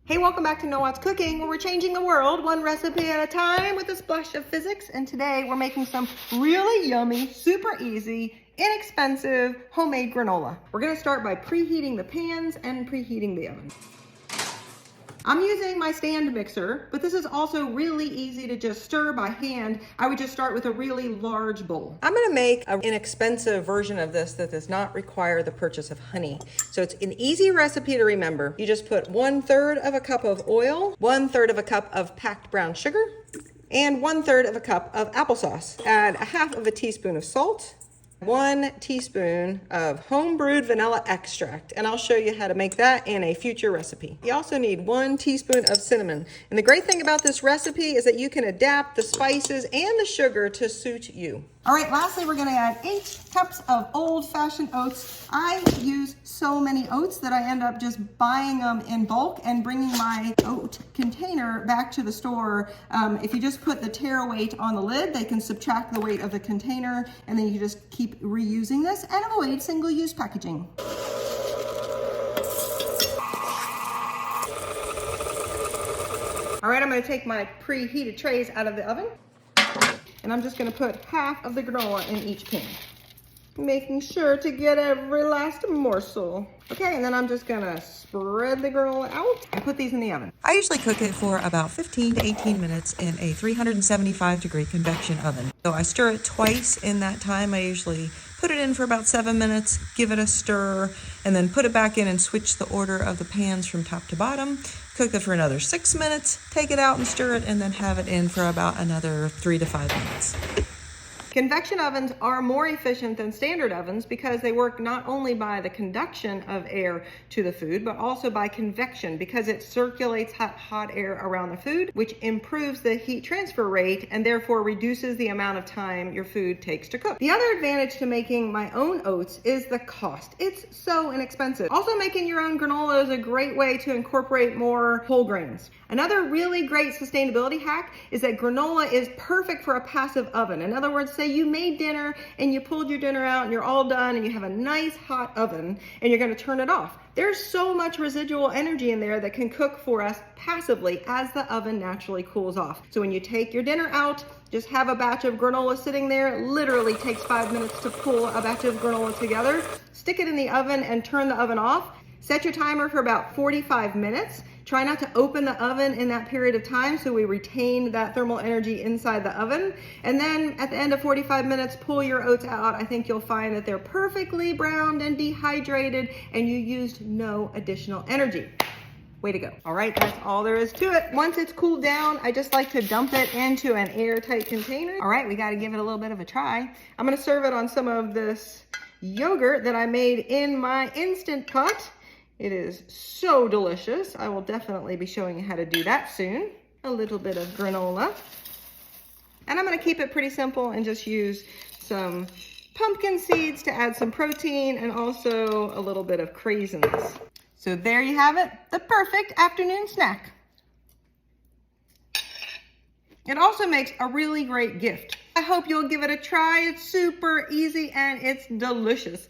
Hey, welcome back to Know What's Cooking, where we're changing the world one recipe at a time with a splash of physics. And today we're making some really yummy, super easy, inexpensive homemade granola. We're gonna start by preheating the pans and preheating the oven. I'm using my stand mixer, but this is also really easy to just stir by hand. I would just start with a really large bowl. I'm gonna make an inexpensive version of this that does not require the purchase of honey. So it's an easy recipe to remember. You just put 1/3 of a cup of oil, 1/3 of a cup of packed brown sugar, and 1/3 of a cup of applesauce. Add a 1/2 teaspoon of salt, 1 teaspoon of home brewed vanilla extract, and I'll show you how to make that in a future recipe. You also need 1 teaspoon of cinnamon. And the great thing about this recipe is that you can adapt the spices and the sugar to suit you. All right, lastly, we're gonna add 8 cups of old-fashioned oats. I use so many oats that I end up just buying them in bulk and bringing my oat container back to the store. If you just put the tare weight on the lid, they can subtract the weight of the container, and then you just keep reusing this and avoid single-use packaging. All right, I'm gonna take my preheated trays out of the oven. And I'm just gonna put 1/2 of the granola in each pan, making sure to get every last morsel. Okay, and then I'm just gonna spread the granola out and put these in the oven. I usually cook it for about 15 to 18 minutes in a 375-degree convection oven. So I stir it twice in that time. I usually put it in for about 7 minutes, give it a stir, and then put it back in and switch the order of the pans from top to bottom. Cook it for another 6 minutes, take it out and stir it, and then have it in for about another 3 to 5 minutes. Convection ovens are more efficient than standard ovens because they work not only by the conduction of air to the food, but also by convection because it circulates hot air around the food, which improves the heat transfer rate and therefore reduces the amount of time your food takes to cook. The other advantage to making my own oats is the cost. It's so inexpensive. Also, making your own granola is a great way to incorporate more whole grains. Another really great sustainability hack is that granola is perfect for a passive oven. In other words, say you made dinner and you pulled your dinner out and you're all done and you have a nice hot oven and you're gonna turn it off. There's so much residual energy in there that can cook for us passively as the oven naturally cools off. So when you take your dinner out, just have a batch of granola sitting there. It literally takes 5 minutes to pull a batch of granola together. Stick it in the oven and turn the oven off. Set your timer for about 45 minutes. Try not to open the oven in that period of time so we retain that thermal energy inside the oven. And then at the end of 45 minutes, pull your oats out. I think you'll find that they're perfectly browned and dehydrated and you used no additional energy. Way to go. All right, that's all there is to it. Once it's cooled down, I just like to dump it into an airtight container. All right, we got to give it a little bit of a try. I'm going to serve it on some of this yogurt that I made in my Instant Pot. It is so delicious. I will definitely be showing you how to do that soon. A little bit of granola. And I'm gonna keep it pretty simple and just use some pumpkin seeds to add some protein and also a little bit of craisins. So there you have it, the perfect afternoon snack. It also makes a really great gift. I hope you'll give it a try. It's super easy and it's delicious.